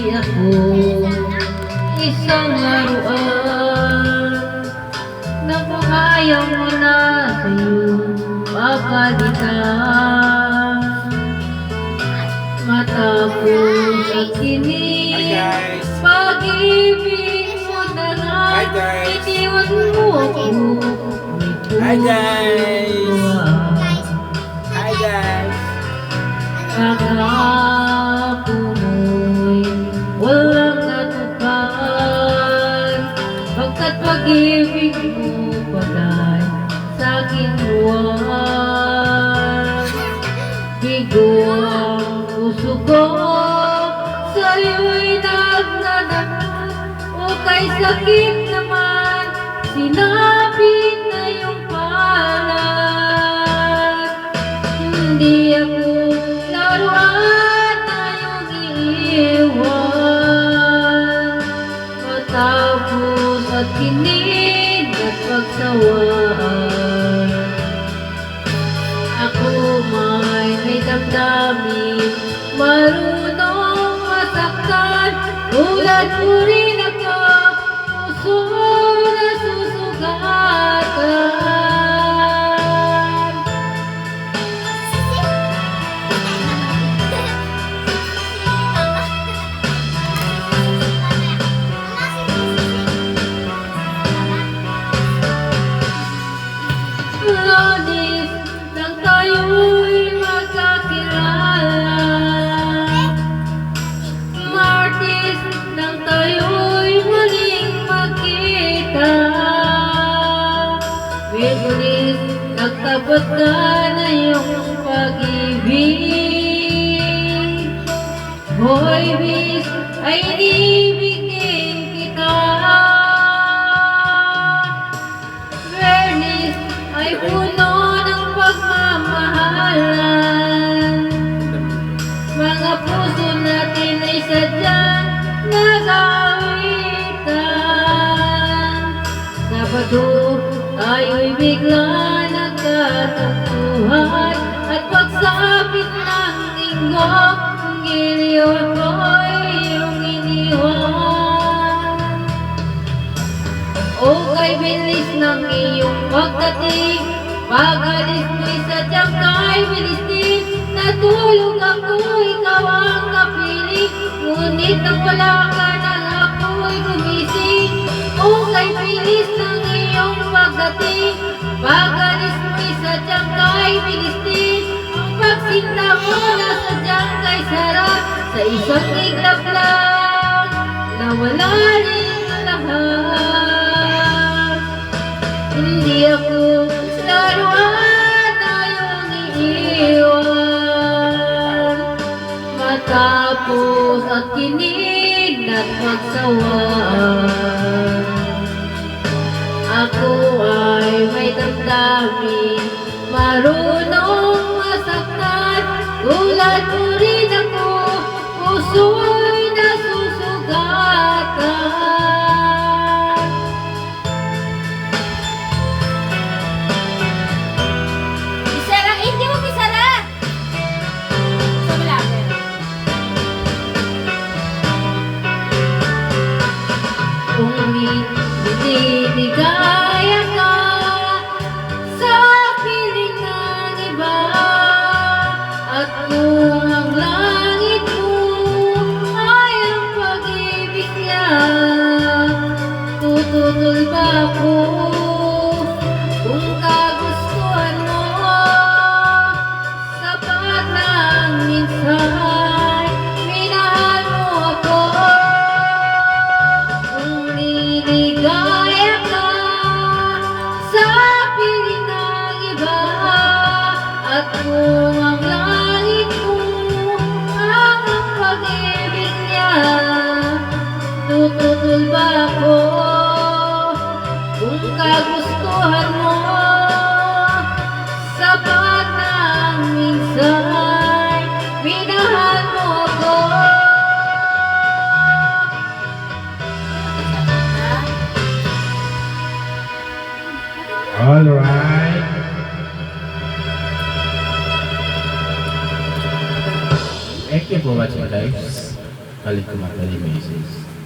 ako isang laruan na kung ayaw mo na sa'yo papalitan. Matapos at kinig, pag-ibig mo na lang, iniwan mo ako. Hi guys! Hi guys! Kakapunoy, walang natupad, pagkat pag-ibig mo pagay sa aking buwan. Bigo ang puso ko, sa'yo'y nagdadaan, o kay sakit naman, sinapit na yung palad. Hindi ako laruan na yung iiwan, matapos at kinig at pagsawaan. Ako may damdamin, marunong masaktan, tulad mo rin ako, puso na susugatan. Lonis nang tayo'y magkakilala, Martis nang tayo'y muling magkita, Migulis nagtapat ka na iyong pag-ibig, Hoy bis ay inibigin kita, Bernice ay puno ng pagmamahalan, mga puso natin ay sadyang nag-aawitan. Sabado tayo'y bigla nagkatagpuan, at pagsapit ng linggo, ang giliw ako'y iyong iniwan. O kay bilis ng iyong pagdating, pag-alis mo'y sadyang kay bilis din. Natulog ako, ikaw ang kapiling, ngunit nang wala ka nang ako'y gumising. O kay bilis ng iyong pagdating, pag-alis mo'y sadyang kay bilis din. Ang pagsinta mo na sadyang kay sarap, sa isang iglap lang, nawala rin lahat. Hindi ako laruan na iyong iiwan, matapos at kinig at pagsawaan. Ako ay may damdamin, marunong masaktan, tulad mo rin ako, puso'y nasusugatan. Kung nililigaya ka sa piling ng iba, at kung ang langit mo ay ang pag-ibig niya, tututol ba ako kung kagustuhan mo? Sapat lang minsan minahal mo ako. Kung nililigaya Kali ko matali message.